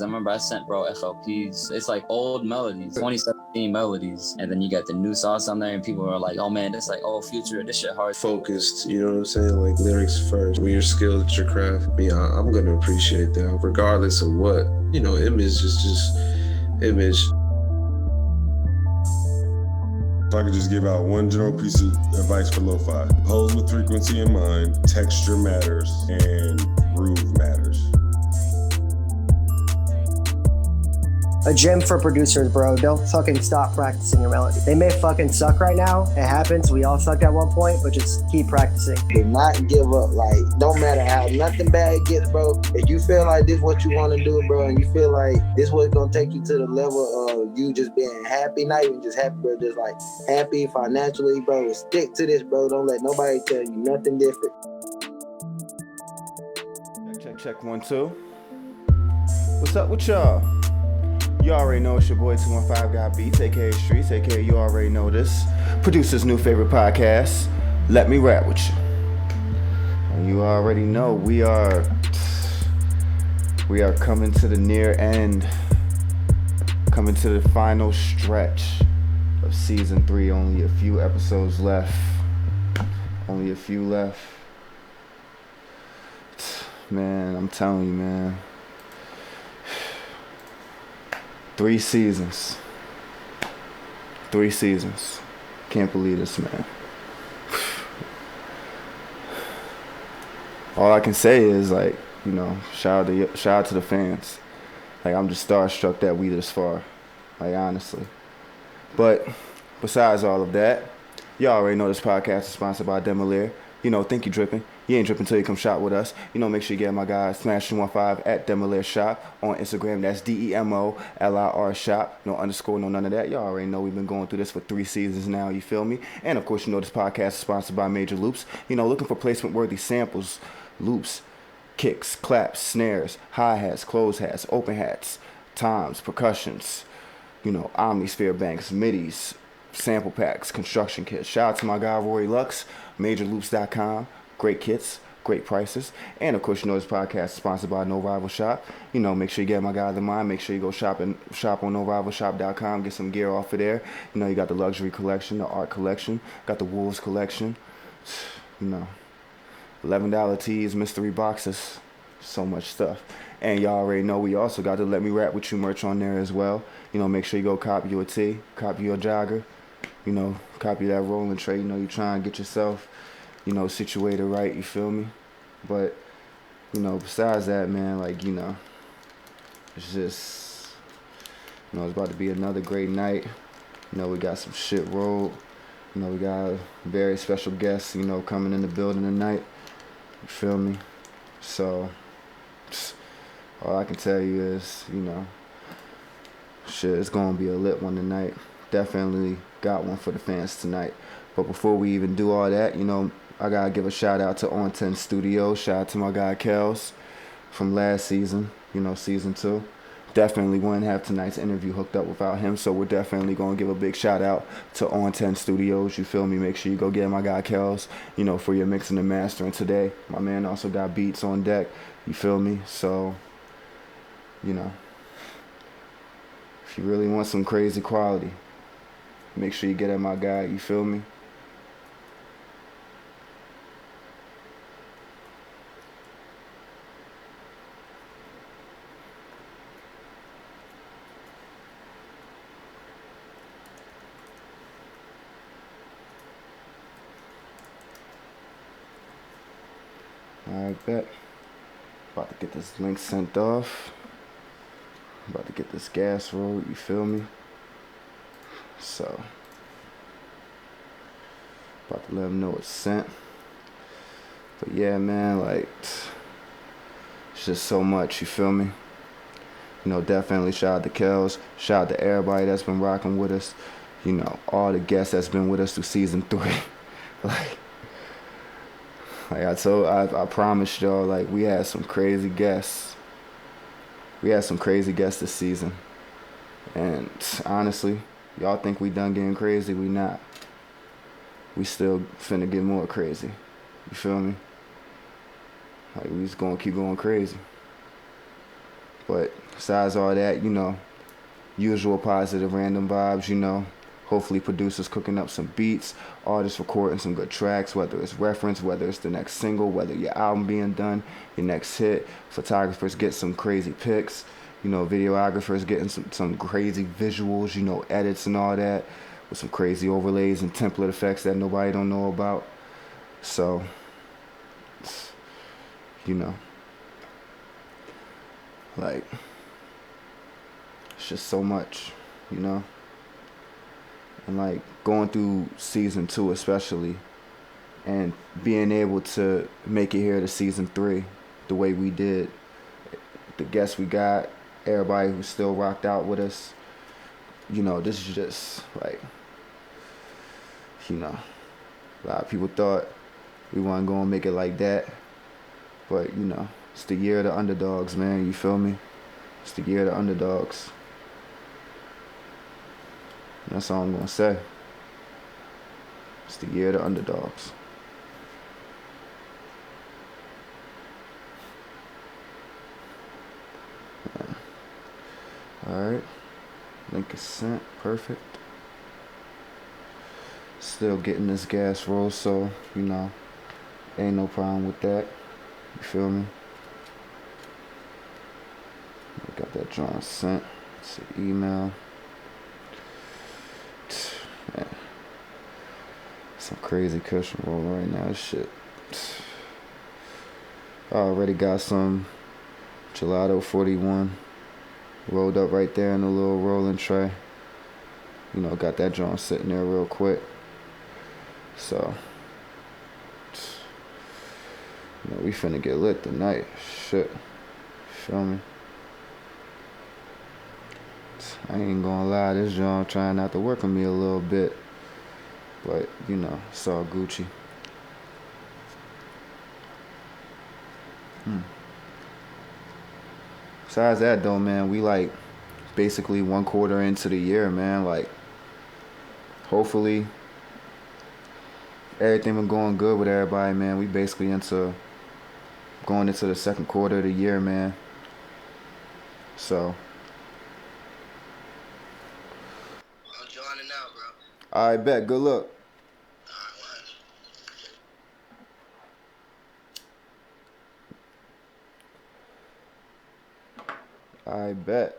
I remember I sent bro FLPs. It's like old melodies, 2017 melodies, and then you got the new sauce on there, and people are like, "Oh man, this like old Future. This shit hard." Focused, you know what I'm saying? Like lyrics first. When you're skilled at your craft, I'm gonna appreciate that, regardless of what. You know, image is just image. If I could just give out one general piece of advice for lo-fi: pose with frequency in mind, texture matters, and groove matters. A gym for producers, bro. Don't fucking stop practicing your melody. They may fucking suck right now. It happens. We all sucked at one point, but just keep practicing. Do not give up. Like, don't matter how nothing bad gets, bro. If you feel like this is what you want to do, bro, and you feel like this is what's gonna take you to the level of you just being happy, not even just happy, bro, just like happy financially, bro, stick to this, bro. Don't let nobody tell you nothing different. Check 1 2. What's up with y'all? You already know it's your boy 215 Got Beats, aka Streets, aka you already know this. Producer's new favorite podcast, Let Me Rap With You. And you already know we are coming to the near end, coming to the final stretch of season 3. Only a few episodes left. Only a few left. Man, I'm telling you, man. 3 seasons. 3 seasons. Can't believe this, man. All I can say is, like, you know, shout out to the fans. Like, I'm just starstruck that we this far. Like, honestly. But besides all of that, y'all already know this podcast is sponsored by Demolier. You know, think you dripping. You ain't dripping until you come shop with us. You know, make sure you get my guy Smash215 at Demolier Shop on Instagram. That's DEMOLIR Shop. No underscore, no none of that. Y'all already know we've been going through this for 3 seasons now. You feel me? And of course, you know this podcast is sponsored by Major Loops. You know, looking for placement-worthy samples, loops, kicks, claps, snares, hi-hats, close hats, open hats, toms, percussions. You know, Omnisphere banks, midis, sample packs, construction kits. Shout out to my guy Rory Lux, MajorLoops.com. Great kits, great prices. And of course, you know this podcast is sponsored by No Rival Shop. You know, make sure you get my guy the mind. Make sure you go shop on NoRivalShop.com. Get some gear off of there. You know, you got the luxury collection, the art collection, got the Wolves collection. You know, $11 tees, mystery boxes, so much stuff. And y'all already know we also got the Let Me Rap With You merch on there as well. You know, make sure you go copy you a tee, copy your jogger. You know, copy that rolling tray. You know, you try and get yourself, you know, situated right, you feel me? But, you know, besides that, man, like, you know, it's just, you know, it's about to be another great night. You know, we got some shit rolled. You know, we got very special guests, you know, coming in the building tonight. You feel me? So, all I can tell you is, you know, shit, it's gonna be a lit one tonight. Definitely got one for the fans tonight. But before we even do all that, you know, I gotta give a shout out to On 10 Studios. Shout out to my guy Quellz from last season, you know, season 2. Definitely wouldn't have tonight's interview hooked up without him, so we're definitely gonna give a big shout out to On 10 Studios. You feel me? Make sure you go get my guy Quellz, you know, for your mixing and mastering today. My man also got beats on deck. You feel me? So, you know, if you really want some crazy quality, make sure you get at my guy. You feel me? Alright, bet. About to get this link sent off. About to get this gas rolled, you feel me? So, about to let them know it's sent. But yeah, man, like, it's just so much, you feel me? You know, definitely shout out to Quellz. Shout out to everybody that's been rocking with us. You know, all the guests that's been with us through season 3. Like I promised y'all, like, we had some crazy guests. We had some crazy guests this season. And honestly, y'all think we done getting crazy? We not. We still finna get more crazy. You feel me? Like, we just gonna keep going crazy. But besides all that, you know, usual positive random vibes, you know. Hopefully producers cooking up some beats, artists recording some good tracks, whether it's reference, whether it's the next single, whether your album being done, your next hit. Photographers get some crazy pics, you know, videographers getting some crazy visuals, you know, edits and all that, with some crazy overlays and template effects that nobody don't know about. So, you know, like, it's just so much, you know. And like going through season 2 especially, and being able to make it here to season 3 the way we did, the guests we got, everybody who still rocked out with us, you know, this is just like, you know, a lot of people thought we weren't gonna make it like that, but you know, it's the year of the underdogs, man, you feel me? It's the year of the underdogs. That's all I'm gonna say. It's the year of the underdogs. Yeah. Alright. Link is sent. Perfect. Still getting this gas roll, so, you know, ain't no problem with that. You feel me? I got that John sent. It's an email. Man. Some crazy cushion rolling right now. Shit. I already got some gelato 41 rolled up right there in a little rolling tray. You know, got that joint sitting there real quick. So, you know, we finna get lit tonight. Shit. Feel me? I ain't gonna lie, this joint trying not to work on me a little bit. But, you know, it's all Gucci. Besides that though, man, we like basically 1/4 into the year, man. Like, hopefully everything been going good with everybody, man. We basically going into the second quarter of the year, man. So I'm joining now, bro. I bet. Good luck. I bet.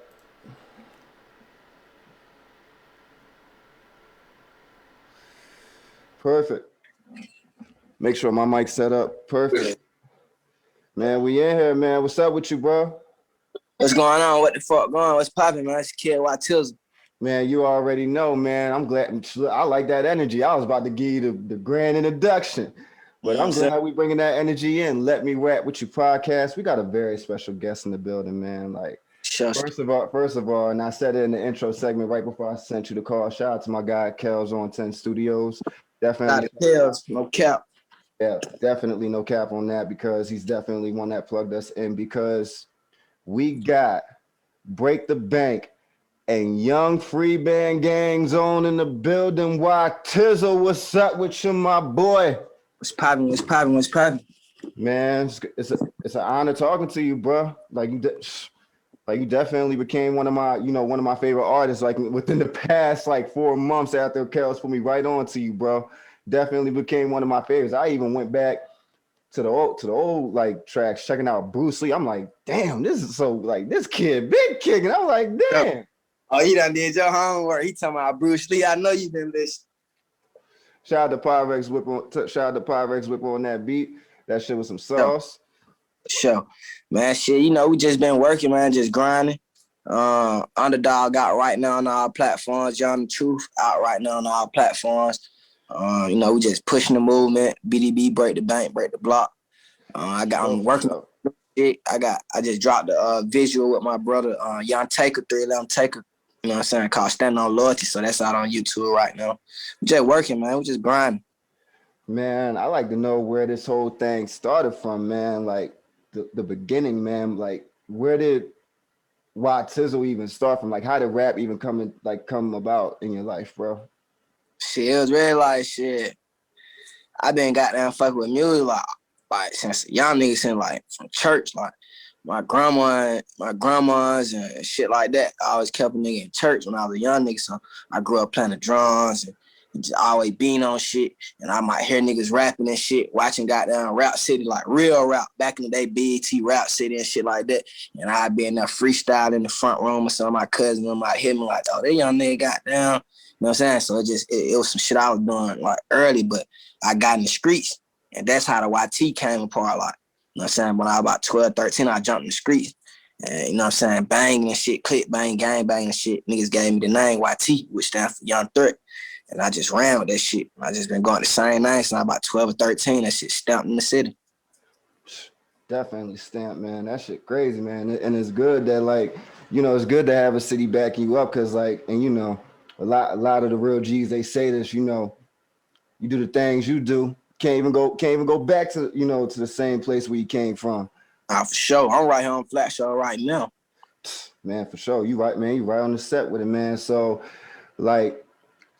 Perfect. Make sure my mic's set up. Perfect. Man, we in here, man. What's up with you, bro? What's going on? What the fuck going on? What's popping, man? It's kid YTizzle. Man, you already know, man. I'm glad. I like that energy. I was about to give you the grand introduction. But I'm glad we bringing that energy in. Let Me Rap With You podcast. We got a very special guest in the building, man. Like, first of all, and I said it in the intro segment right before I sent you the call. Shout out to my guy Quellz on 10 Studios. Definitely. Quellz, no cap. Yeah, definitely no cap on that, because he's definitely one that plugged us in, because we got Break the Bank and Young Free Band Gangs on in the building. YTizzle, what's up with you, my boy? What's popping? What's popping? What's popping? Man, it's an honor talking to you, bro. Like you definitely became one of my favorite artists. Like within the past 4 months after Quellz put me right on to you, bro. Definitely became one of my favorites. I even went back to the old like tracks, checking out Bruce Lee. I'm like, damn, this is so like this kid big kicking. I'm like, damn. Oh, you done did your homework. He talking about Bruce Lee. I know you been listening. Shout out to Pyrex Whip on that beat. That shit was some sauce. Sure. Man, shit, you know, we just been working, man, just grinding. Underdog out right now on all platforms. Young Truth out right now on all platforms. You know, we just pushing the movement. BDB, break the bank, break the block. I'm working on it. I just dropped a visual with my brother, Young Taker, 311 Taker. You know what I'm saying? Called Standing on Loyalty. So that's out on YouTube right now. We just working, man. We just grinding. Man, I like to know where this whole thing started from, man. Like the beginning, man. Like, where did YTizzle even start from? Like, how did rap even come about in your life, bro? Shit, it was really like shit. I been goddamn fucking with music like since young niggas in like from church. Like my grandmas and shit like that. I always kept a nigga in church when I was a young nigga, so I grew up playing the drums and just always being on shit. And I might hear niggas rapping and shit, watching goddamn Rap City, like real rap, back in the day, BET Rap City and shit like that. And I'd be in there freestyle in the front room, and some of my cousins might hit me like, oh, that young nigga goddamn. You know what I'm saying? So it was some shit I was doing like early, but I got in the streets, and that's how the YT came apart. Like, you know what I'm saying? When I was about 12, 13, I jumped in the streets. And you know what I'm saying? Banging and shit, click bang, gang bang and shit. Niggas gave me the name YT, which stands for Young Threat. And I just ran with that shit. I just been going the same name since I was about 12 or 13. That shit stamped in the city. Definitely stamped, man. That shit crazy, man. And it's good that, like, you know, it's good to have a city backing you up, because, like, and you know, a lot of the real G's, they say this, you know, you do the things you do, can't even go back to, you know, to the same place where you came from. For sure. I'm right here on Flat Show right now. Man, for sure. You right, man. You right on the set with it, man. So, like,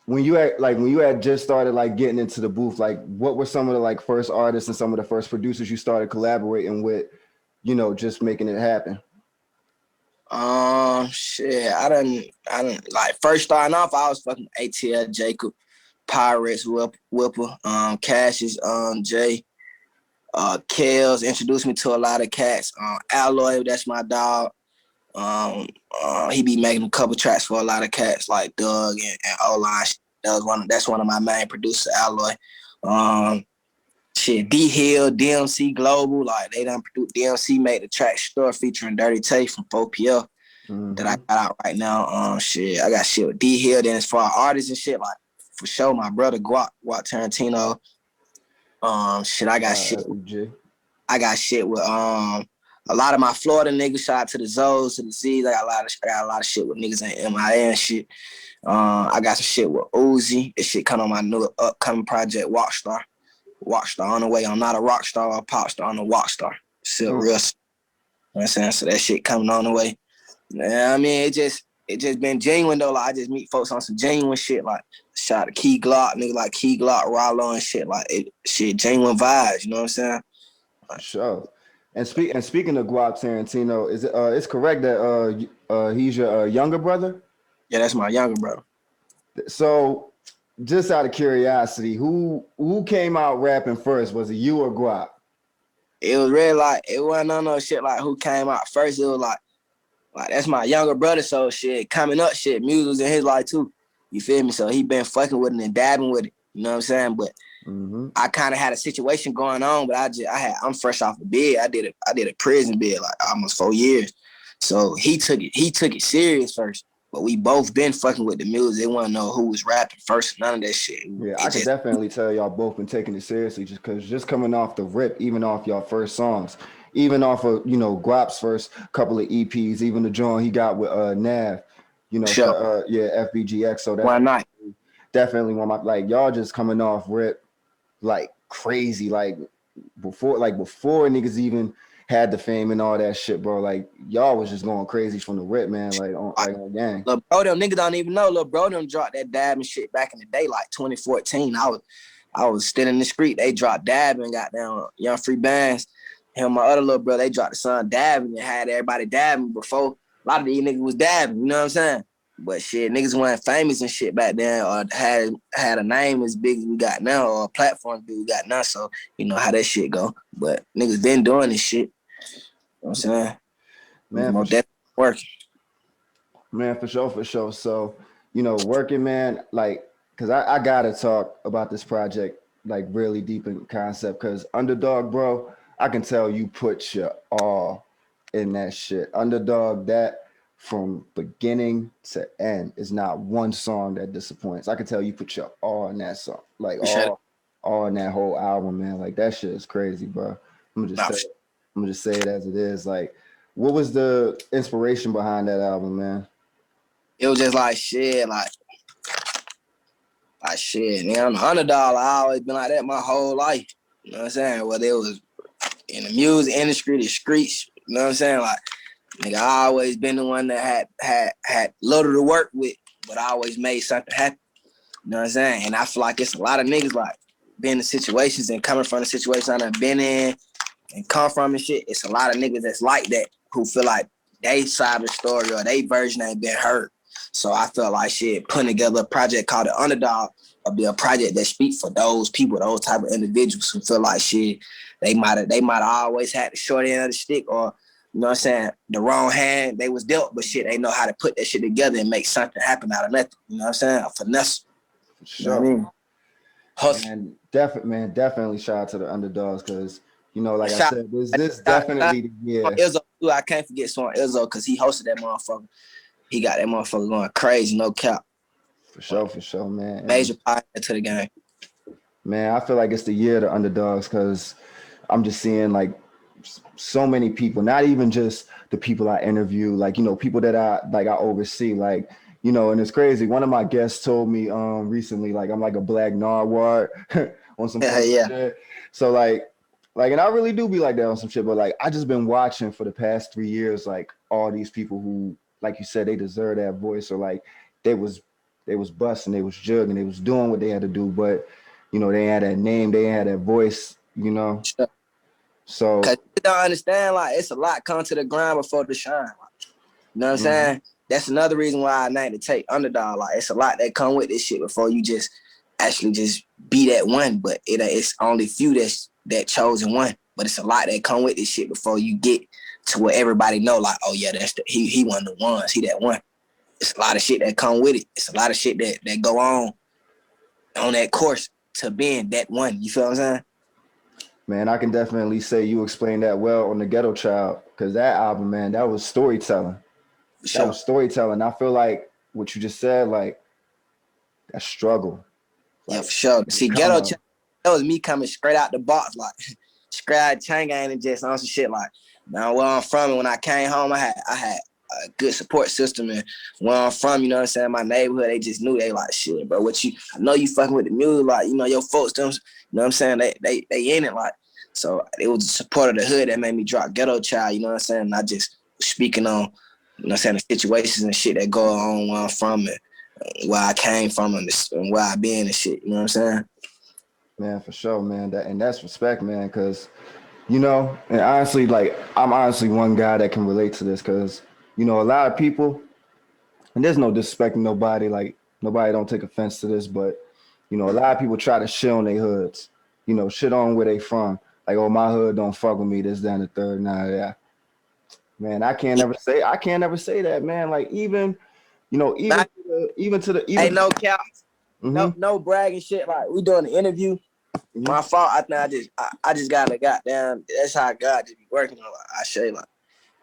when you had just started like getting into the booth, like what were some of the like first artists and some of the first producers you started collaborating with, you know, just making it happen? Shit, I didn't like first starting off, I was fucking ATL Jacob, Pyrex, Whipper, Cassius, Jay, Quellz introduced me to a lot of cats. Alloy, that's my dog. He be making a couple tracks for a lot of cats like Doug and O-Line. That's one of my main producers, Alloy. Shit, D-Hill, DMCGlobal, like they done produced. DMC made the track Store featuring Dirty Tay from 4PL that I got out right now. Shit, I got shit with D-Hill. Then as far as artists and shit, like for sure, my brother Guap Tarentino. Shit, I got shit. I got shit with a lot of my Florida niggas. Shout out to the Zoes, to the Z's. I got a lot of shit with niggas in MIA and shit. I got some shit with Uzi. This shit coming on my new upcoming project, Wockstar. Wockstar on the way. I'm not a rock star or a pop star. I'm a Wockstar. Still real. You know what I'm saying? So that shit coming on the way. Yeah, I mean, it just been genuine though. Like I just meet folks on some genuine shit. Like shout out to Key Glock, nigga like Key Glock, Rollo and shit. Like shit, genuine vibes. You know what I'm saying? Sure. And speaking of Guap Tarentino, is it it's correct that he's your younger brother? Yeah, that's my younger brother. So, just out of curiosity, who came out rapping first? Was it you or Guap? It was really like it wasn't no shit like who came out first. It was like that's my younger brother. So shit, coming up, shit, music was in his life too. You feel me? So he been fucking with it and dabbing with it. You know what I'm saying? But I kind of had a situation going on, but I'm fresh off the bed. I did a prison bid like almost 4 years. So he took it serious first. But we both been fucking with the music. They want to know who was rapping first. None of that shit. Yeah, I can definitely tell y'all both been taking it seriously, just because just coming off the rip, even off y'all first songs, even off of, you know, Guap's first couple of EPs, even the joint he got with Nav, you know, sure. FBGX. So that's definitely one of my, like, y'all just coming off rip like crazy, like before niggas even had the fame and all that shit, bro. Like y'all was just going crazy from the rip, man. Like on gang. Lil bro, them niggas don't even know. Lil bro, them dropped that dab and shit back in the day, like 2014. I was still in the street. They dropped dab and got down Young Free Bands. Him and my other little brother, they dropped the son dabbing and had everybody dabbing before a lot of these niggas was dabbing. You know what I'm saying? But shit, niggas weren't famous and shit back then, or had a name as big as we got now, or a platform as big as we got now. So you know how that shit go. But niggas been doing this shit. You know what I'm saying? Man, for working. Man, for sure. So, you know, working, man, like, because I got to talk about this project, like, really deep in concept, because Underdog, bro, I can tell you put your all in that shit. Underdog, that from beginning to end is not one song that disappoints. I can tell you put your all in that song, like, all in that whole album, man. Like, that shit is crazy, bro. I'm gonna just say it as it is. Like, what was the inspiration behind that album, man? It was just like shit, like shit. Nigga, I'm an underdog. I always been like that my whole life. You know what I'm saying? Whether it was in the music industry, the streets. You know what I'm saying? Like, nigga, I always been the one that had little to work with, but I always made something happen. You know what I'm saying? And I feel like it's a lot of niggas like being in situations and coming from the situation I done been in. and come from and shit, it's a lot of niggas that's like that who feel like they side of the story or they version ain't been heard. So I felt like shit, putting together a project called the Underdog will be a project that speak for those people, those type of individuals who feel like shit, they might have always had the short end of the stick, or you know what I'm saying, the wrong hand they was dealt, but shit, they know how to put that shit together and make something happen out of nothing. You know what I'm saying? A finesse. Sure. You know what I mean? Hustle. Man, definitely shout out to the underdogs, because you know, like I said, this definitely the year. Izzo, I can't forget Swan Izzo, because he hosted that motherfucker. He got that motherfucker going crazy, no cap. For sure, man. Major pioneer to the game. Man, I feel like it's the year of the underdogs, because I'm just seeing like so many people, not even just the people I interview, like, you know, people that I oversee, like, you know, and it's crazy. One of my guests told me recently, like, I'm like a black narwhal on some shit. So like, and I really do be like that on some shit, but like, I just been watching for the past 3 years, like all these people who, like you said, they deserve that voice, or like they was busting, they was jugging, they was doing what they had to do, but you know, they had that name, they had that voice, you know. Sure. So, because you don't understand, like, it's a lot come to the grind before the shine. You know what I'm saying? That's another reason why I named it Take Underdog. Like, it's a lot that come with this shit before you just actually just be that one. But it's only few that chosen one. But it's a lot that come with this shit before you get to where everybody know, like, oh yeah, he one of the ones. He that one. It's a lot of shit that come with it. It's a lot of shit that go on that course to being that one. You feel what I'm saying? Man, I can definitely say you explained that well on the Ghetto Child, because that album, man, that was storytelling. Sure. That was storytelling. I feel like what you just said, like, that struggle. Like, yeah, for sure. See, Ghetto Child, that was me coming straight out the box, like straight out of Changa and just on some shit like, now where I'm from, and when I came home, I had a good support system, and where I'm from, you know what I'm saying, my neighborhood, they just knew, they like, shit, bro, I know you fucking with the music, like, you know, your folks, them, you know what I'm saying, they in it, like, so it was the support of the hood that made me drop Ghetto Child, you know what I'm saying, not just speaking on, you know what I'm saying, the situations and shit that go on where I'm from and where I came from and where I been and shit, you know what I'm saying? Man, for sure, man, that's respect, man, because, you know, and honestly, like, I'm honestly one guy that can relate to this, because, you know, a lot of people, and there's no disrespecting nobody, like, nobody don't take offense to this, but, you know, a lot of people try to shit on their hoods, you know, shit on where they from. Like, oh, my hood don't fuck with me, this, that, and the third, nah, yeah. Man, I can't never say that, man. Like, even, you know, even to the Hey, no cap. No bragging shit. Like, we doing the interview. My fault. I think I just got a goddamn. That's how God just be working on. Like, I say, like,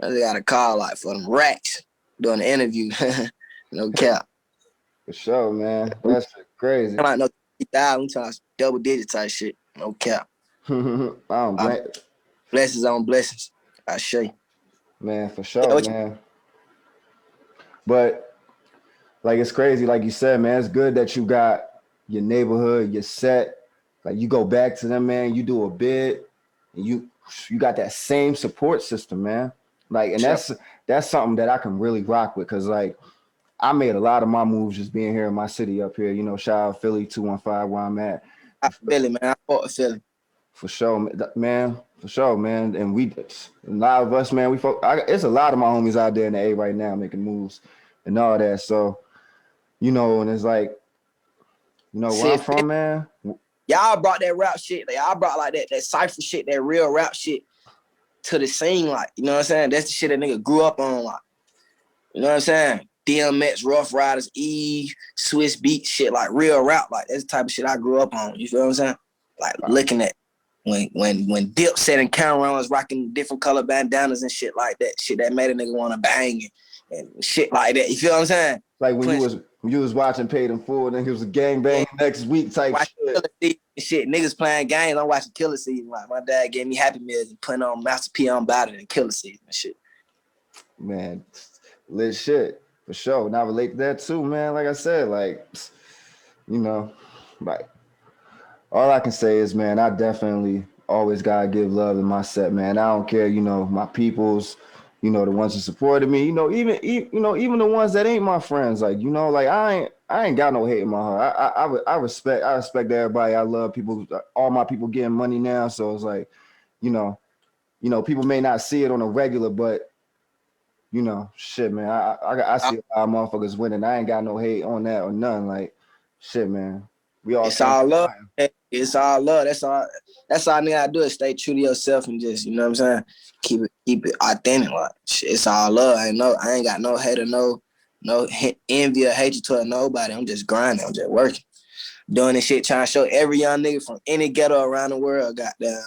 I just got a call, like, for them racks doing the interview. No cap. For sure, man. That's crazy. I'm like, no 3,000 times double digit type shit. No cap. Blessings on blessings. I show you. Man, for sure, man. But like, it's crazy, like you said, man. It's good that you got your neighborhood, your set. Like, you go back to them, man. You do a bid, and you got that same support system, man. Like, and that's something that I can really rock with, because like, I made a lot of my moves just being here in my city up here. You know, shout out Philly 215 where I'm at. I feel it, man. I fought with Philly. For sure, man. For sure, man. And a lot of us, man, it's a lot of my homies out there in the A right now making moves and all that. So, you know, and it's like, you know, where I'm from, man. Y'all brought that rap shit. Like, y'all brought like that cypher shit, that real rap shit to the scene. Like, you know what I'm saying? That's the shit that nigga grew up on. Like, you know what I'm saying? DMX, Rough Riders, Eve, Swiss Beat shit, like real rap. Like, that's the type of shit I grew up on. You feel what I'm saying? Like, looking at when Dip said and Cameron was rocking different color bandanas and shit like that, shit that made a nigga want to bang and shit like that. You feel what I'm saying? Like, when you was watching Paid in Full, then it was a gang bang next week type shit. Niggas playing games. I'm watching Killer Season. Like, my dad gave me Happy Meals and putting on Master P on Battle and Killer Season and shit. Man, lit shit. For sure. And I relate to that too, man. Like I said, like, you know, like, all I can say is, man, I definitely always gotta give love in my set, man. I don't care, you know, my peoples, you know, the ones who supported me, you know, even the ones that ain't my friends, like, you know, like, I ain't got no hate in my heart. I respect everybody. I love people, all my people getting money now. So it's like, you know, you know, people may not see it on a regular, but you know, shit, man, I see a lot of motherfuckers winning. I ain't got no hate on that or nothing. Like, shit, man, we all. It's all love. It's all love. That's all nigga gotta do is stay true to yourself and just, you know what I'm saying? Keep it authentic. Like, shit, it's all love. I ain't got no hate or no envy or hatred toward nobody. I'm just grinding. I'm just working. Doing this shit, trying to show every young nigga from any ghetto around the world, goddamn,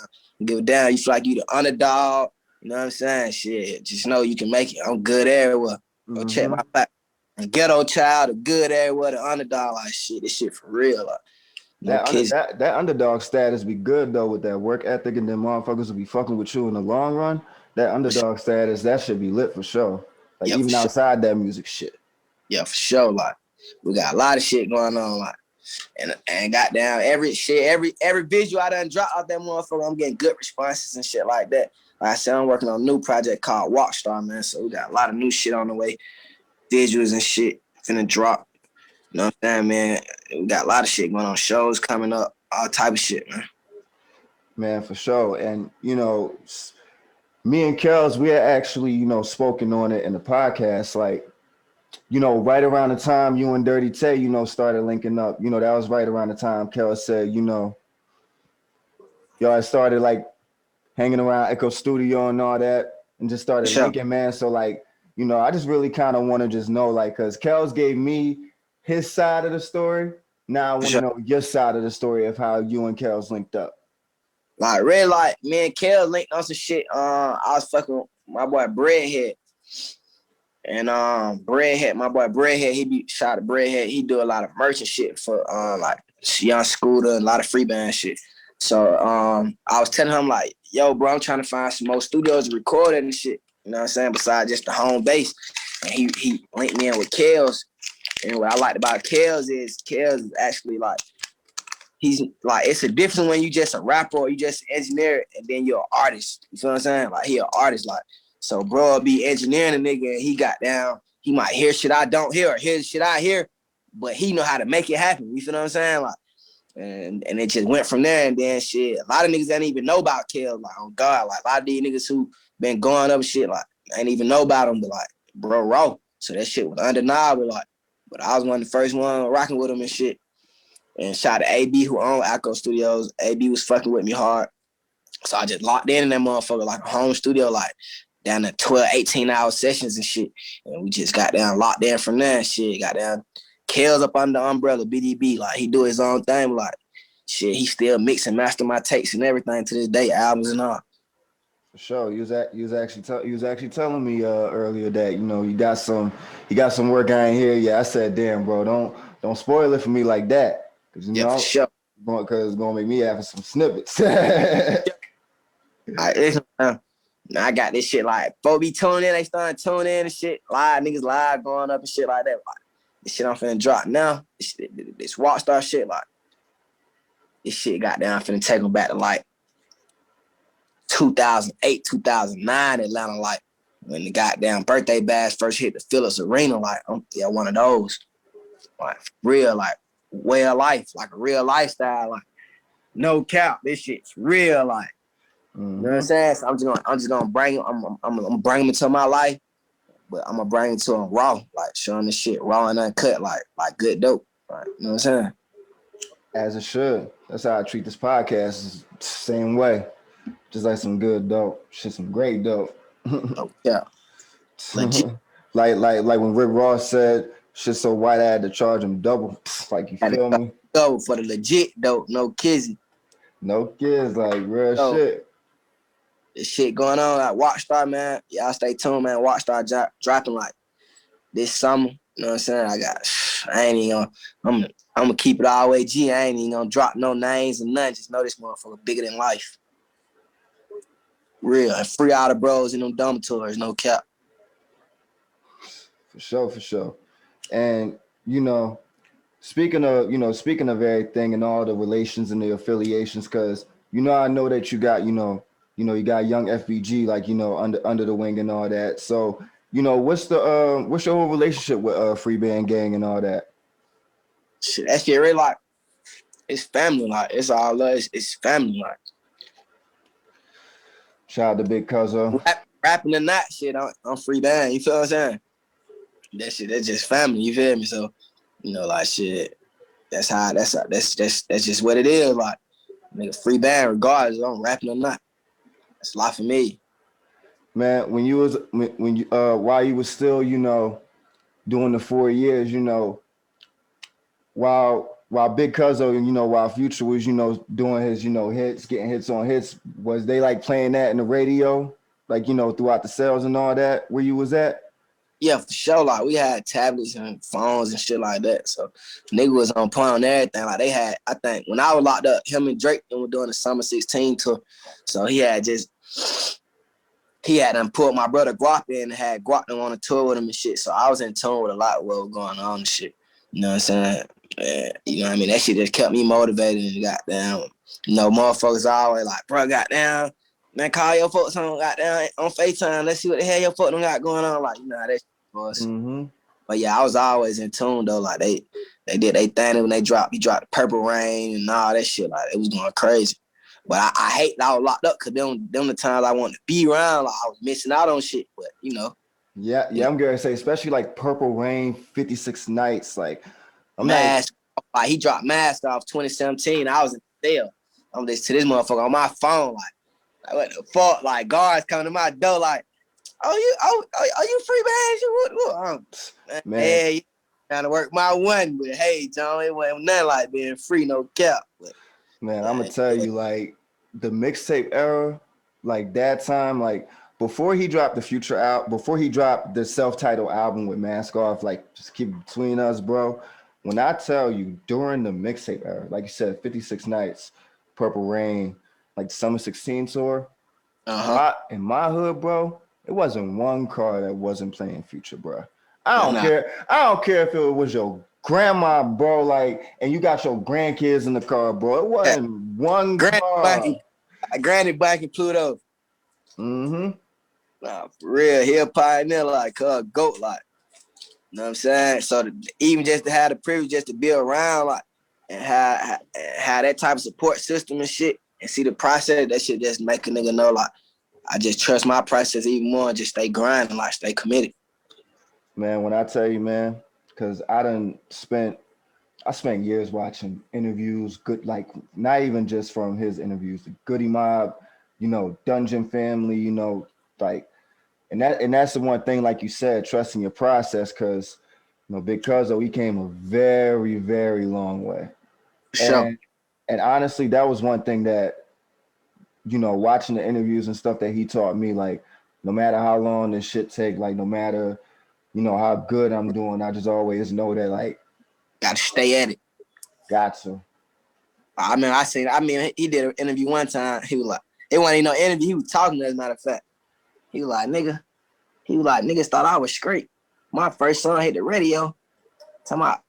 give it down. You feel like you the underdog. You know what I'm saying? Shit, just know you can make it. I'm good everywhere. Go check my platform. Ghetto child, a good everywhere, the underdog. Like, shit, this shit for real. Like, that underdog status be good though with that work ethic, and then motherfuckers will be fucking with you in the long run. That underdog status, that should be lit for sure. Like, yeah, even outside that music shit. Yeah, for sure. Like, we got a lot of shit going on. Like, and goddamn every visual I done dropped out that motherfucker, I'm getting good responses and shit like that. Like I said, I'm working on a new project called Wockstar, man. So we got a lot of new shit on the way, visuals and shit finna drop. You know what I'm saying, man? We got a lot of shit going on, shows coming up, all type of shit, man. Man, for sure. And you know, me and Quellz, we had actually, you know, spoken on it in the podcast, like, you know, right around the time you and Dirty Tay, you know, started linking up. You know, that was right around the time Quellz said, you know, y'all started like hanging around Echo Studio and all that, and just started linking, man. So like, you know, I just really kind of want to just know, like, because Quellz gave me his side of the story. Now I want to know your side of the story of how you and Quellz linked up. Like, really, like, me and Quellz linked on some shit. I was fucking with my boy Breadhead. And Breadhead, my boy Breadhead, he be shot at Breadhead. He do a lot of merchant shit for like Young Scooter, a lot of free band shit. So I was telling him like, yo, bro, I'm trying to find some more studios to record and shit. You know what I'm saying? Besides just the home base. And he linked me in with Quellz. And what I liked about Quellz is actually like, he's like, it's a difference when you just a rapper or you just an engineer and then you're an artist. You feel what I'm saying? Like, he an artist, like. So bro be engineering a nigga and he got down. He might hear shit I don't hear or hear shit I hear, but he know how to make it happen. You feel what I'm saying? Like, and it just went from there. And then shit, a lot of niggas didn't even know about Quellz. Like, oh God, like a lot of these niggas who been going up and shit, like, I ain't even know about him, but like, bro, raw. So that shit was undeniable. Like, but I was one of the first one rocking with him and shit. And shout out to AB who owned Echo Studios. AB was fucking with me hard. So I just locked in that motherfucker like a home studio, like down to 12, 18-hour sessions and shit. And we just got down, locked in from there and shit. Got down, Quellz up under the umbrella, BDB. Like, he do his own thing. Like, shit, he still mix and master my takes and everything to this day, albums and all. For sure. You was actually telling me earlier that, you know, you got some work I ain't here. Yeah, I said, damn, bro, don't spoil it for me like that. Cause you know, for sure. Because it's gonna make me having some snippets. I got this shit like, folks be tuning in, they starting to tune in and shit. Niggas live going up and shit like that. Like, this shit I'm finna drop now. This Wockstar shit, like, this shit goddamn finna take them back to like 2008, 2009 Atlanta, like when the goddamn birthday bash first hit the Phillips Arena, like, yeah, one of those. Like, real, like, way of life, like a real lifestyle, like, no cap, this shit's real, like. You know what I'm saying? So I'm just gonna bring him. I'm gonna bring him into my life, but I'm gonna bring him to him raw, like showing this shit raw and uncut, like good dope. Like, you know what I'm saying? As it should. That's how I treat this podcast. Same way, just like some good dope. Shit, some great dope. Oh yeah. Legit. like when Rick Ross said, "Shit so white I had to charge him double." Like, you feel me? Go for the legit dope, no kizzy. No kids, like real shit. This shit going on at Wockstar, man. Y'all stay tuned, man. Wockstar dropping like this summer. You know what I'm saying? I'm gonna keep it all the way G. I ain't even gonna drop no names and nothing. Just know this motherfucker bigger than life. Real. And free all the bros in them dormitories, no cap. For sure. And, you know, speaking of everything and all the relations and the affiliations, because, you know, I know that you got, you got Young FBG, like, you know, under the wing and all that. So, you know, what's your whole relationship with Free Band Gang and all that? Shit, that shit really like, it's family, like, it's all love, it's family, like. Shout out to Big Cuzzo. Rapping or not, shit, I'm free band. You feel what I'm saying? That shit, that's just family. You feel me? So, you know, like shit. That's just what it is. Like, nigga, free band regardless. I'm rapping or not. That's a lot for me. Man, when you while you was still, you know, doing the 4 years, you know, while Big Cuzzo, you know, while Future was, you know, doing his, you know, hits, getting hits on hits, was they like playing that in the radio, like, you know, throughout the sales and all that, where you was at? Yeah, for sure. Like, we had tablets and phones and shit like that. So nigga was on point on everything. Like, they had, I think, when I was locked up, him and Drake were doing the Summer 16 tour. So he had done pulled my brother Guap in and had Guap on the tour with him and shit. So I was in tune with a lot of what was going on and shit. You know what I'm saying? You know what I mean? That shit just kept me motivated and goddamn, you know, motherfuckers always like, bro, goddamn, man, call your folks on goddamn on FaceTime. Let's see what the hell your folks don't got going on. Like, you know how that shit was. Mm-hmm. But yeah, I was always in tune though. Like they did they thing when he dropped the Purple Rain and all that shit. Like it was going crazy. But I hate that I was locked up because them the times I wanted to be around. Like I was missing out on shit. But you know. Yeah, I'm gonna say, especially like Purple Rain, 56 Nights. Like I'm Mask. Like he dropped Mask off 2017. I was in jail. I'm just to this motherfucker on my phone. Like what the fuck? Like guards coming to my door. Like, are you free man? Man. Hey, trying to work my one, but hey, John, it wasn't nothing like being free, no cap. But, man, I'm gonna tell you, like the mixtape era, like that time, like before he dropped the Future out, before he dropped the self-titled album with Mask Off, like just keep it between us, bro. When I tell you during the mixtape era, like you said, 56 Nights, Purple Rain, like the Summer 16 tour, in my hood, bro, it wasn't one car that wasn't playing Future, bro. I don't care. I don't care if it was your grandma, bro, like, and you got your grandkids in the car, bro. It wasn't one car. Granny Black and Pluto. Mm-hmm. Nah, for real, he a pioneer, like a goat, like. You know what I'm saying? So even just to have the privilege just to be around, like, and have that type of support system and shit, and see the process, that shit just make a nigga know, like, I just trust my process even more and just stay grinding, like, stay committed. Man, when I tell you, man, because I spent years watching interviews, good, like, not even just from his interviews, the Goody Mob, you know, Dungeon Family, you know, like, and that's the one thing, like you said, trusting your process, because, you know, Big Cuzzo, he came a very, very long way. Sure. And honestly, that was one thing that, you know, watching the interviews and stuff that he taught me, like, no matter how long this shit take, like, no matter, you know, how good I'm doing, I just always know that, like, gotta stay at it. Got to. I mean, he did an interview one time. He was like, it wasn't even no interview. He was talking, as a matter of fact. He was like, niggas thought I was straight. My first song hit the radio. Talking about,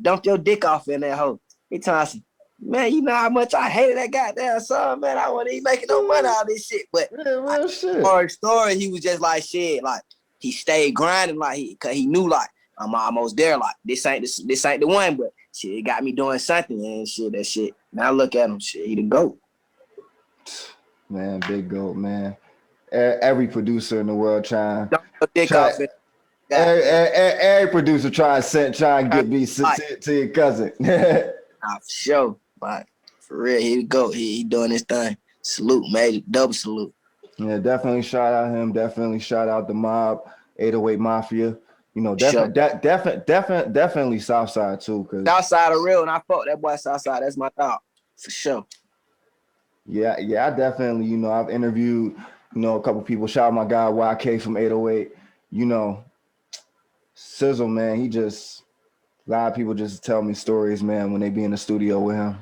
dump your dick off in that hoe. He told me, man, you know how much I hated that goddamn song, man. I wasn't even making no money out of this shit. But for his story, he was just like, shit, like, he stayed grinding, like, cause he knew, like, I'm almost there, like, this ain't the one, but shit, it got me doing something and shit, that shit. Now look at him, shit, he the GOAT. Man, big GOAT, man. Every producer in the world trying. Every producer trying to get me to your cousin. For sure, but for real, he the GOAT. He doing his thing. Salute, major double salute. Yeah, definitely shout out him. Definitely shout out the mob, 808 Mafia. You know, definitely Southside too. Cause Southside are real, and I fuck that boy Southside. That's my dog, for sure. Yeah, I definitely, you know, I've interviewed, you know, a couple people. Shout out my guy YK from 808. You know, Tizzle, man, a lot of people just tell me stories, man, when they be in the studio with him.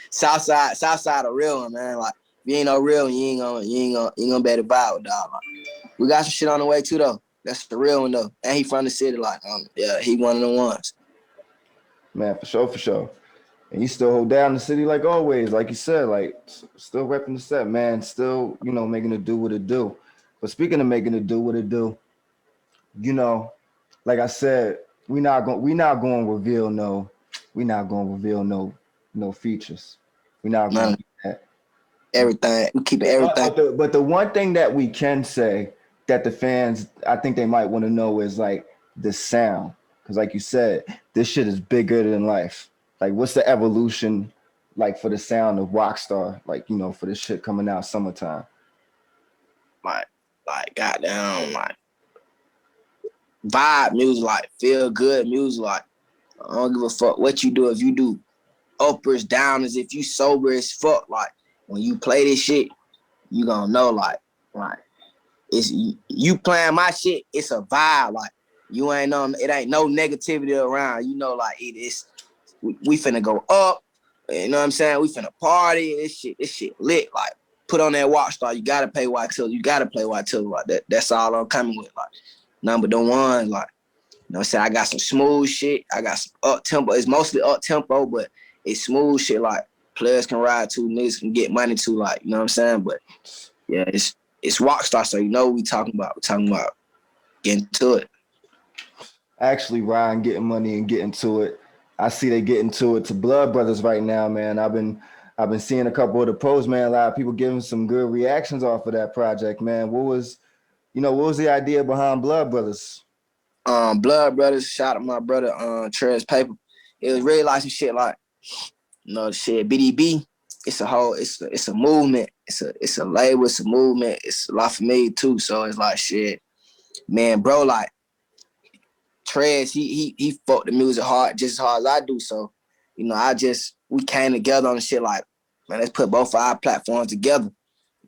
Southside a real one, man. Like, if you ain't no real, you ain't gonna be able to buy with dog. Like, we got some shit on the way too, though. That's the real one, though. And he from the city, like, yeah, he one of the ones. Man, for sure. And you still hold down the city like always, like you said, like still repping the set, man. Still, you know, making it do what it do. But speaking of making it do what it do, you know, like I said, we're not going to reveal no features. We're not going to do that. everything. We keep everything. But the one thing that we can say that the fans, I think they might want to know is like the sound. Because like you said, this shit is bigger than life. Like what's the evolution like for the sound of Wockstar? Like, you know, for this shit coming out summertime. Like goddamn, like vibe music, like feel good music, like I don't give a fuck what you do. If you do uppers, downers, if you sober as fuck, like when you play this shit, you gonna know like it's you playing my shit, it's a vibe. Like you ain't it ain't no negativity around. You know, like it is we finna go up, you know what I'm saying? We finna party, this shit lit. Like put on that Wockstar, you gotta pay YTizzle, you gotta play YTizzle. Like that's all I'm coming with. Like number the one, like you know what I'm saying? I got some smooth shit, I got some up tempo. It's mostly up tempo, but it's smooth shit like players can ride to, niggas can get money to, like, you know what I'm saying? But yeah, it's Wockstar, so you know what we talking about. We're talking about getting to it. Actually riding, getting money and getting to it. I see they getting to it to Blood Brothers right now, man. I've been seeing a couple of the posts, man. A lot of people giving some good reactions off of that project, man. What was the idea behind Blood Brothers? Blood Brothers, shout out my brother, Trez Paper. It was really like some shit like, you know, shit, BDB. It's a movement. It's a label, it's a movement. It's a lot for me too. So it's like shit. Man, bro, like Trez, he fucked the music hard, just as hard as I do. So, you know, we came together on the shit like, man, let's put both of our platforms together.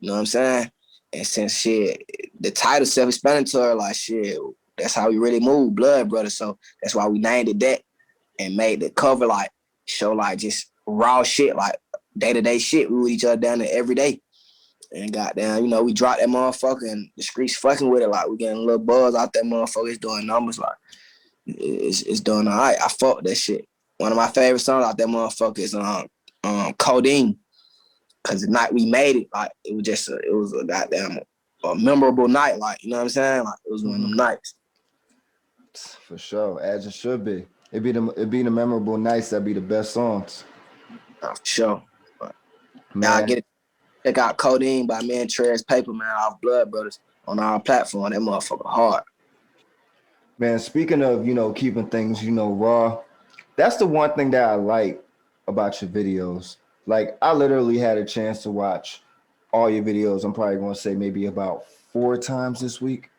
You know what I'm saying? And since shit, the title self-explanatory, like shit, that's how we really move, Blood Brothers. So that's why we named it that and made the cover like show like just raw shit, like day-to-day shit. We with each other down there every day. And goddamn, you know, we dropped that motherfucker and the streets fucking with it. Like we getting a little buzz out that motherfucker. It's doing numbers, like it's doing all right. I fuck that shit. One of my favorite songs out that motherfucker is Codeine. Cause the night we made it, like it was a goddamn a memorable night, like, you know what I'm saying? Like it was one of them nights. For sure, as it should be. It be the memorable nights that be the best songs. For sure. Now I get it. Check out Codeine by me and Trez Paper, man, off Blood Brothers on our platform. That motherfucker hard. Man, speaking of, you know, keeping things, you know, raw, that's the one thing that I like about your videos. Like, I literally had a chance to watch all your videos. I'm probably going to say maybe about 4 times this week.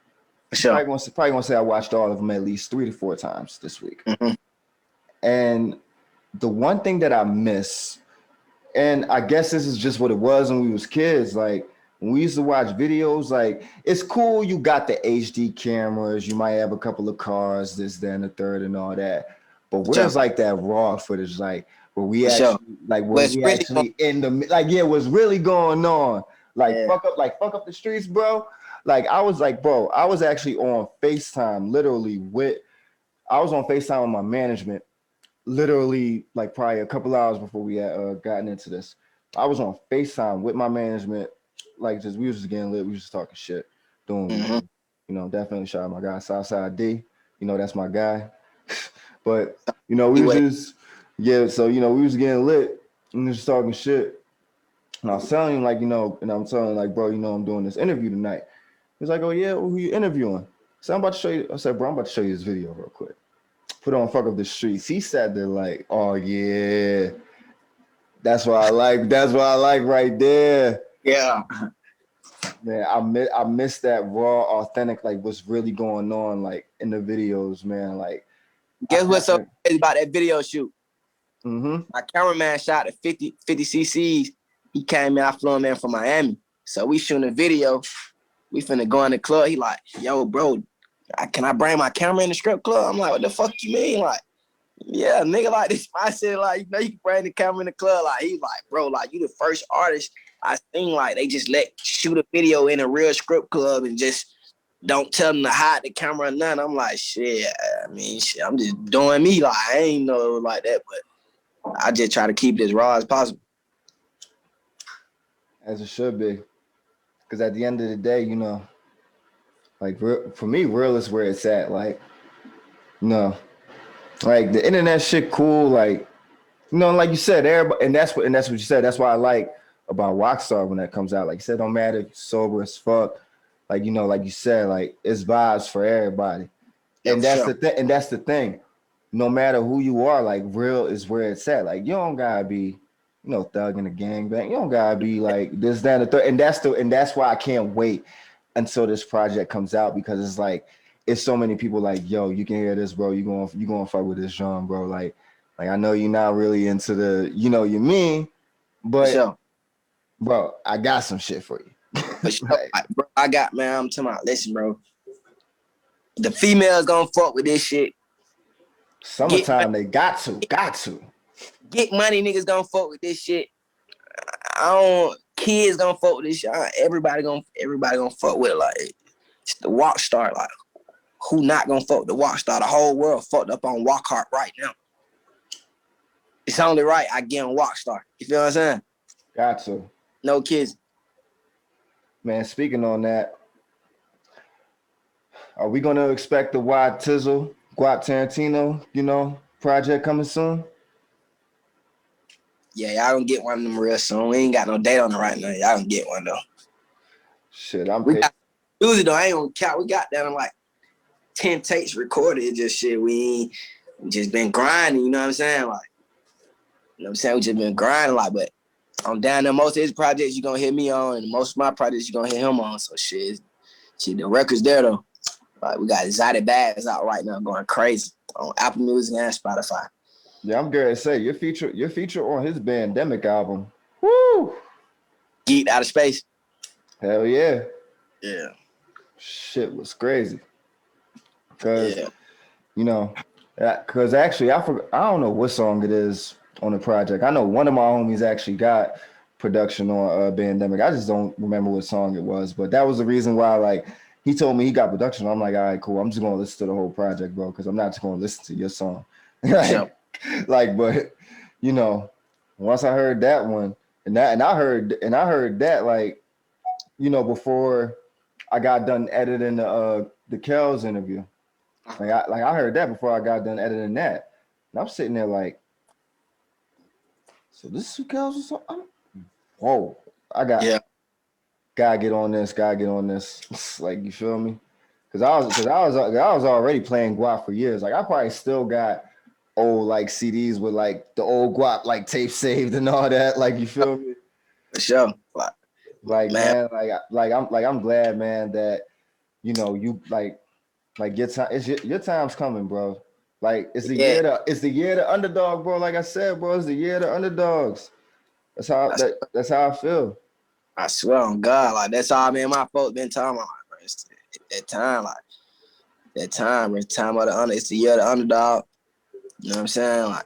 Sure. Probably going to say I watched all of them at least 3 to 4 times this week. Mm-hmm. And the one thing that I miss, and I guess this is just what it was when we was kids, like when we used to watch videos, like it's cool you got the HD cameras, you might have a couple of cars, this, then, the third, and all that. But where's like that raw footage, like where we actually, like where we actually in the, like, yeah, what's really going on? Like fuck up the streets, bro. Like I was actually on FaceTime, I was on FaceTime with my management, literally like probably a couple hours before we had gotten into this. I was on FaceTime with my management, like we was just getting lit, we was just talking shit, doing, you know, definitely shout out my guy Southside D, you know, that's my guy. But you know, we was just, yeah, so you know, we was getting lit and just talking shit. And I was telling him, like, you know, and I'm telling him, like, bro, you know, I'm doing this interview tonight. He's like, oh yeah, who you interviewing? So I'm about to show you. I said, bro, I'm about to show you this video real quick. Put on Fuck Up the Streets. He sat there like, oh yeah, that's what I like right there. Yeah. Man, I miss that raw, authentic, like what's really going on, like in the videos, man. Like, guess what's so crazy about that video shoot? Mm-hmm. My cameraman shot at 50 cc's. He came in, I flew him in from Miami. So we shooting a video. We finna go in the club. He like, yo, bro, can I bring my camera in the strip club? I'm like, what the fuck you mean? Like, yeah, nigga, like this. I said, like, you know, you can bring the camera in the club. Like, he's like, bro, like, you the first artist I seen, like, they just shoot a video in a real strip club and just don't tell them to hide the camera or nothing. I'm like, shit, I mean, shit, I'm just doing me. Like, I ain't know like that, but I just try to keep it as raw as possible. As it should be. Because at the end of the day, you know, like for me, real is where it's at. Like, you know, like the internet shit cool. Like, you know, like you said, everybody, and that's what you said. That's why I like about Wockstar when that comes out. Like you said, don't matter if you're sober as fuck. Like, you know, like you said, like it's vibes for everybody. And that's the thing. And that's the thing. No matter who you are, like real is where it's at. Like you don't gotta be, you know, thugging a gangbang. You don't gotta be like this, that, and the third. And that's why I can't wait until this project comes out, because it's like it's so many people like, yo, you can hear this, bro. You gonna fuck with this genre, bro. Like I know you're not really into the, you know, you mean, but bro, I got some shit for you. Like, bro, I'm talking about, listen, bro. The females gonna fuck with this shit. Summertime, they got to. Get money, niggas gonna fuck with this shit. Kids gonna fuck with this shit. Everybody gonna fuck with it. Like, it's the Wockstar. Like, who not gonna fuck with the Wockstar? The whole world fucked up on Walkhart right now. It's only right I get on Wockstar. You feel what I'm saying? Got to. No kids. Man, speaking on that, are we gonna expect the YTizzle Guap Tarentino, you know, project coming soon? Yeah, y'all gonna get one of them real soon. We ain't got no date on it right now. Y'all gonna get one though. Shit, we got Uzi though. I ain't gonna count. We got down to like 10 takes recorded. Just shit. We just been grinding. You know what I'm saying? Like, you know what I'm saying? We just been grinding like. But I'm down there. Most of his projects you gonna hear me on, and most of my projects you gonna hear him on. So shit, the record's there though. Like, we got Exotic Bags out right now, going crazy on Apple Music and Spotify. Yeah, I'm going to say your feature on his Bandemic album. Woo! Geeked Out of Space. Hell yeah. Yeah. Shit was crazy. Because, you know, because actually, I don't know what song it is on the project. I know one of my homies actually got production on Bandemic. I just don't remember what song it was, but that was the reason why, like, he told me he got production. I'm like, all right, cool. I'm just gonna listen to the whole project, bro, because I'm not just gonna listen to your song. Like, but you know, once I heard that one, and I heard that, like, you know, before I got done editing the Quellz interview. Like I heard that before I got done editing that. And I'm sitting there like, so this is who Quellz was on? Whoa, gotta get on this. Like, you feel me? Because I was already playing Guap for years. Like, I probably still got old like CDs with like the old Guap like tape saved and all that. Like, you feel me? For sure. Like, man, I'm glad, man, that, you know, you like your time. Your time's coming, bro. Like, it's the year to Underdog, bro. Like I said, bro, it's the year to Underdogs. That's how I feel. I swear on God, like, that's all me and my folks been talking about. Bro. It's that time, like, it's time of the under. It's the year of the Underdog. You know what I'm saying? Like,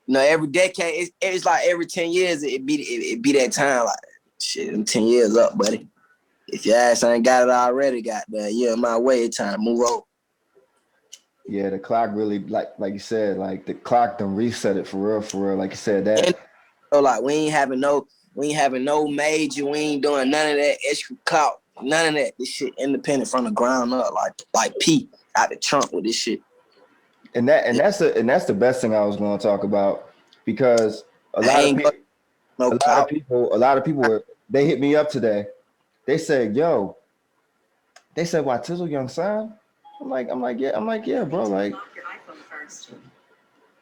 you know, every decade, it's like every 10 years, it be that time. Like, shit, I'm 10 years up, buddy. If your ass ain't got it already, goddamn, you're in my way. It's time to move on. Yeah, the clock really, like you said, like the clock done reset it for real. Like you said, that. And, so, like, we ain't having no major. We ain't doing none of that extra clout. None of that. This shit independent from the ground up. Like P out the trunk with this shit. And that's the best thing I was going to talk about, because a lot of people they hit me up today. They said, "Yo," they said, "YTizzle Young Son?" I'm like, yeah, bro. Like,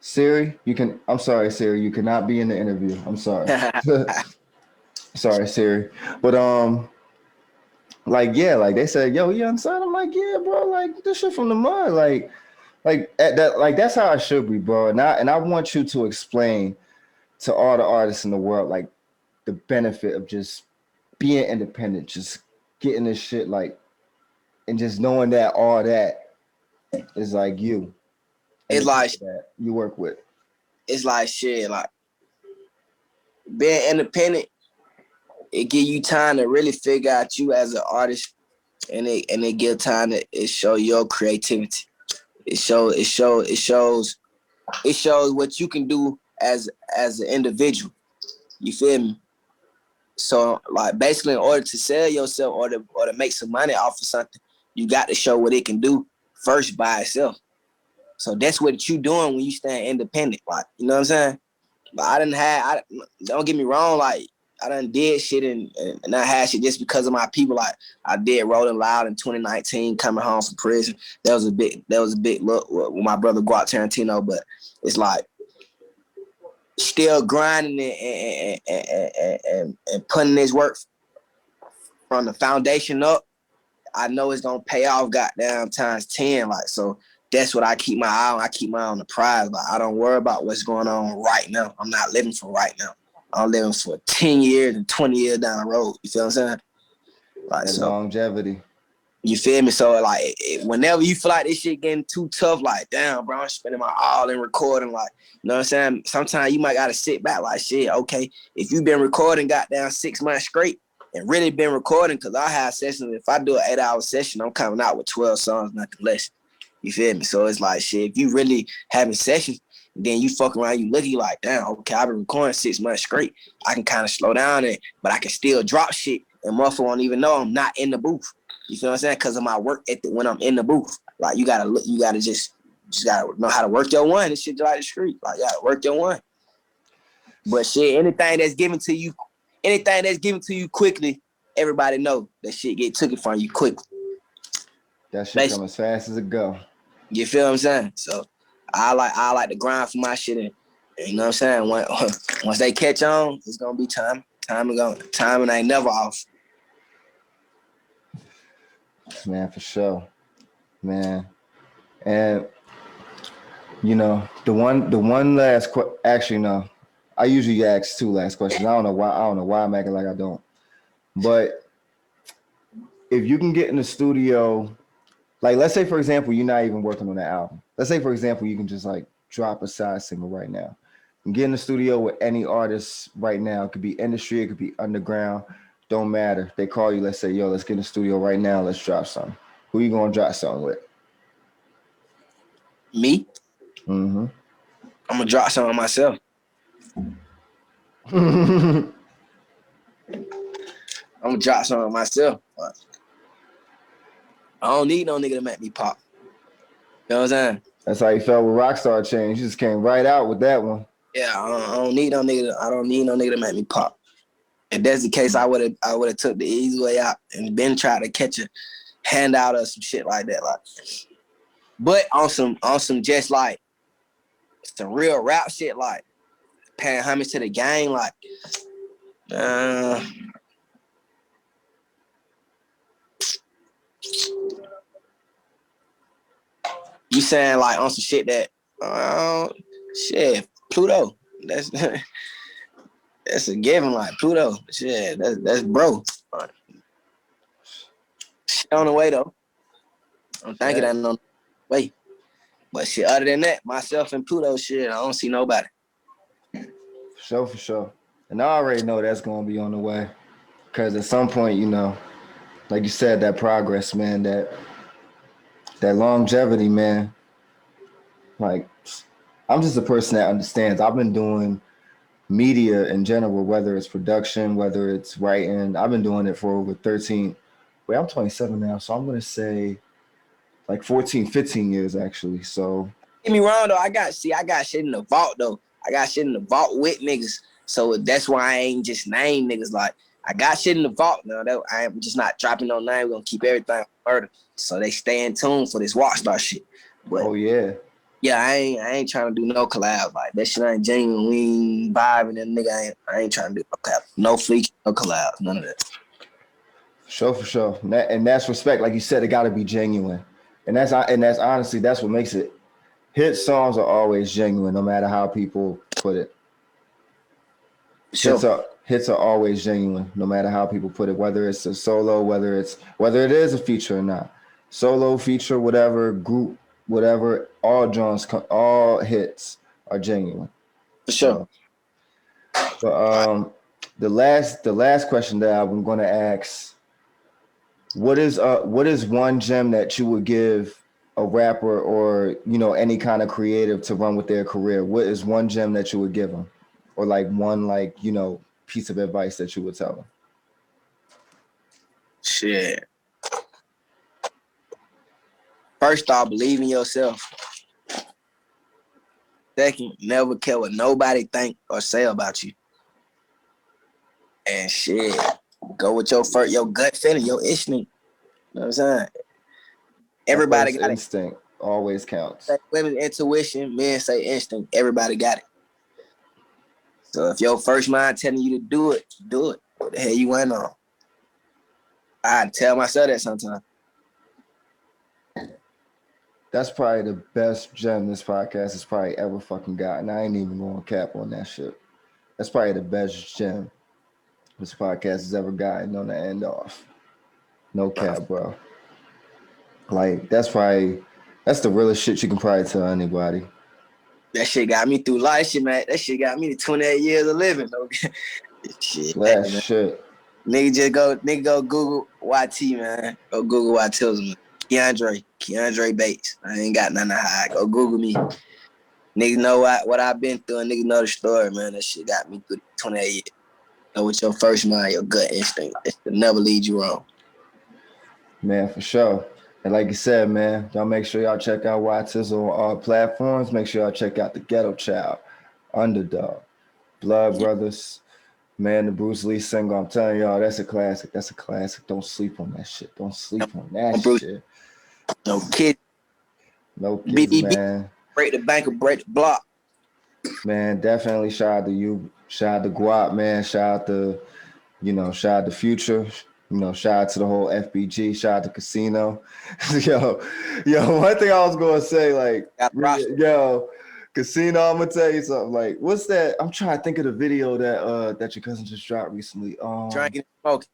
Siri, I'm sorry, Siri, you cannot be in the interview. I'm sorry. Sorry, Siri. But like, yeah, like they said, "Yo, Young Son." I'm like, yeah, bro, like this shit from the mud. Like that's how it should be, bro. And I want you to explain to all the artists in the world, like, the benefit of just being independent, just getting this shit, like, and just knowing that all that is like you. It's like that you work with. It's like shit, like being independent, it give you time to really figure out you as an artist, and it give time to show your creativity. It shows what you can do as an individual. You feel me? So, like, basically, in order to sell yourself or to make some money off of something, you got to show what it can do first by itself. So that's what you doing when you stand independent. Like, you know what I'm saying? But don't get me wrong, like I done did shit and I had shit just because of my people. Like I did Rolling Loud in 2019, coming home from prison. That was a big look with my brother Guap Tarentino. But it's like still grinding and putting this work from the foundation up. I know it's gonna pay off goddamn times 10. Like, so that's what I keep my eye on. I keep my eye on the prize. Like, I don't worry about what's going on right now. I'm not living for right now. I'm living for 10 years and 20 years down the road. You feel what I'm saying? Like, that so longevity. you feel me? So like, whenever you feel like this shit getting too tough, like, damn, bro, I'm spending my all in recording. Like, you know what I'm saying? Sometimes you might gotta sit back, like, shit, okay, if you've been recording goddamn 6 months straight and really been recording, because I have sessions, if I do an 8-hour session, I'm coming out with 12 songs, nothing less. You feel me? So it's like, shit, if you really having sessions, then you fuck around, you looking like, damn, okay, I've been recording 6 months straight. I can kind of slow down but I can still drop shit and motherfucker won't even know I'm not in the booth. You feel what I'm saying? Because of my work ethic when I'm in the booth. Like, you gotta just gotta know how to work your one. This shit just like the street. Like, you gotta work your one. But shit, anything that's given to you quickly, everybody know that shit get taken from you quickly. That shit come as fast as it go. You feel what I'm saying? So I like to grind for my shit, and you know what I'm saying? Once they catch on, it's gonna be time. Timing ain't never off. Man, for sure. Man. And you know, the one last actually no. I usually ask 2 last questions. I don't know why I'm acting like I don't. But if you can get in the studio, like let's say for example, you're not even working on the album. Let's say for example, you can just like drop a side single right now. You can get in the studio with any artist right now. It could be industry, it could be underground, don't matter. They call you, let's say, yo, let's get in the studio right now, let's drop something. Who you gonna drop something with? Me? Mm-hmm. I'm gonna drop something myself. I'm gonna drop something myself. I don't need no nigga to make me pop. You know what I'm saying? That's how you felt with Wockstar Change. You just came right out with that one. Yeah, I don't need no nigga to make me pop. If that's the case, I would have took the easy way out and been trying to catch a handout or some shit like that. Like, but on some just like some real rap shit, like paying homage to the game, like you saying like on some shit that shit, Pluto. That's that's a given, like Pluto. Shit, that's bro. Shit on the way though. I'm thinking that on the way. But shit, other than that, myself and Pluto, shit, I don't see nobody. For sure. And I already know that's gonna be on the way. Cause at some point, you know, like you said, that progress, man, that longevity, man. Like, I'm just a person that understands. I've been doing media in general, whether it's production, whether it's writing. I've been doing it for over 13. Wait, I'm 27 now, so I'm gonna say like 14, 15 years actually. So Get me wrong though, I got shit in the vault though. I got shit in the vault with niggas. So that's why I ain't just name niggas. Like, I got shit in the vault now. I am just not dropping no name. We're gonna keep everything murder. So they stay in tune for this Wockstar shit. But oh yeah. Yeah, I ain't trying to do no collab. Like, that shit ain't genuine. We ain't vibing, and nigga I ain't trying to do no collab. No fleek, no collab, none of that. For sure. And that's respect. Like you said, it gotta be genuine. And that's honestly, that's what makes it. Hit songs are always genuine, no matter how people put it. Sure. Hits are always genuine, no matter how people put it, whether it's a solo, whether it is a feature or not. Solo, feature, whatever, group, whatever, all hits are genuine. For sure. But the last question that I'm gonna ask, what is one gem that you would give a rapper or, you know, any kind of creative to run with their career? What is one gem that you would give them? Or like one, like, you know, piece of advice that you would tell them? Shit. First off, believe in yourself. Second, never care what nobody think or say about you. And shit, go with your gut feeling, your instinct. You know what I'm saying? Everybody got instinct. Always counts. Women's intuition, men say instinct. Everybody got it. So if your first mind telling you to do it, do it. What the hell you went on? I tell myself that sometimes. That's probably the best gem this podcast has probably ever fucking gotten. I ain't even going to cap on that shit. That's probably the best gem this podcast has ever gotten on the end off. No cap, bro. Like, that's the realest shit you can probably tell anybody. That shit got me through life, shit, man. That shit got me to 28 years of living. Shit. That shit. Nigga go Google YT, man. Go Google YTizzle, man. Keandre Bates. I ain't got nothing to hide. Go Google me. Niggas know what I've been through, and niggas know the story, man. That shit got me through 28 years. Go with your first mind, your gut instinct. It will never lead you wrong. Man, for sure. And like you said, man, y'all make sure y'all check out YTizzle on all platforms. Make sure y'all check out the Ghetto Child, Underdog, Blood Brothers, man, the Bruce Lee single. I'm telling y'all, that's a classic. That's a classic. Don't sleep on that shit. Don't sleep on that shit. No kids. No kids, man. Break the bank or break the block. Man, definitely shout out to you. Shout out to Guap, man. Shout out to Future. Shout out to the whole FBG. Shout out to Casino. Yo, one thing I was gonna say, like, Casino, I'm gonna tell you something. Like, what's that? I'm trying to think of the video that your cousin just dropped recently. Drinking and smoking.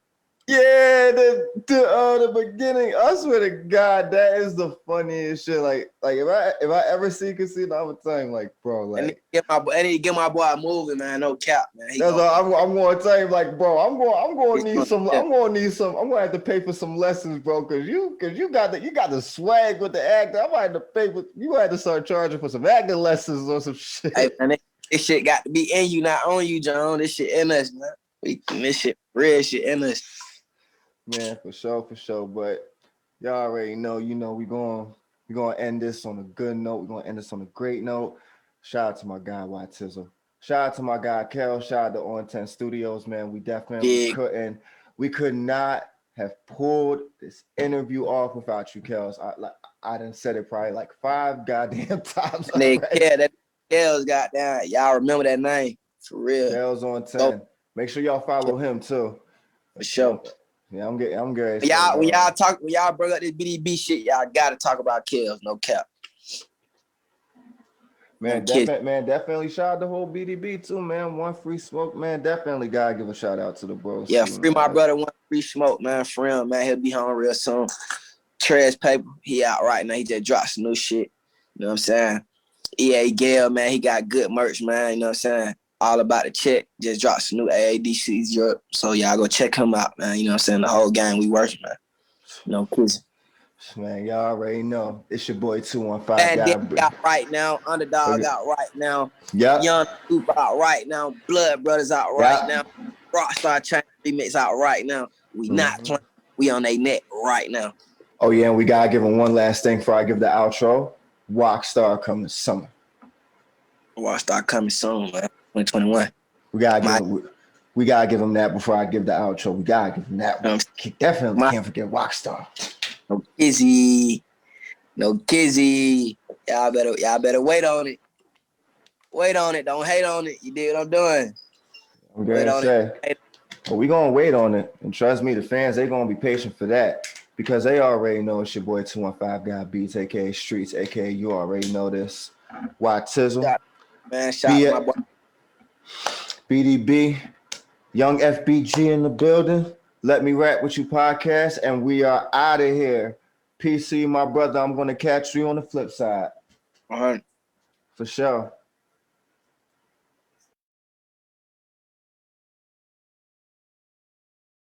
Yeah, the beginning. I swear to God, that is the funniest shit. Like if I ever see Casino, I'm gonna tell him, like, bro, like, I need to get my boy moving, man. No cap, man. That's all. I'm gonna tell him, like, bro, I'm gonna need some. I'm gonna have to pay for some lessons, bro, cause you got the swag with the acting. I might have to pay for. You might have to start charging for some acting lessons or some shit. Hey, man, this shit got to be in you, not on you, John. This shit in us, man. This shit, real shit in us. Man, for sure. But y'all already know, we're gonna end this on a good note. We're gonna end this on a great note. Shout out to my guy YTizzle. Shout out to my guy Quellz. Shout out to On 10 Studios, man. We definitely could not have pulled this interview off without you, Quellz. I done said it probably like 5 goddamn times. That Quellz goddamn. Y'all remember that name for real. Quellz On 10. Make sure y'all follow him too. For sure. Yeah, I'm good. When y'all bring up this BDB shit, y'all gotta talk about Quellz, no cap. Man, definitely shout out the whole BDB too, man. One free smoke, man. Definitely gotta give a shout out to the bros. Yeah, free my brother, one free smoke, man. For him, man. He'll be home real soon. Trash Paper, he out right now. He just dropped some new shit. You know what I'm saying? EA Gale, man, he got good merch, man. You know what I'm saying? All About the Check just dropped some new AADCs Europe. So y'all go check him out, man. You know what I'm saying? The whole gang we working, man. Kids. Man, y'all already know. It's your boy 215. Bandemic out right now. Underdog out right now. Yeah. Young Scoop out right now. Blood Brothers out right now. Rockstar Chain Remix out right now. We not playing. We on their neck right now. Oh, yeah, and we got to give them one last thing before I give the outro. Wockstar coming summer. Wockstar coming soon, man. 2021. We gotta give them that before I give the outro. We gotta give them that. Definitely can't forget Wockstar. No kizzy. Y'all better wait on it. Wait on it. Don't hate on it. You dig what I'm doing? I'm gonna say. But we gonna wait on it, and trust me, the fans, they gonna be patient for that because they already know it's your boy 215 Guy Beats, aka Streets, aka you already know this. YTizzle. Man, shout out to my boy. BDB, Young FBG in the building. Let Me Rap With You podcast, and we are out of here. PC, my brother, I'm going to catch you on the flip side. All right. For sure.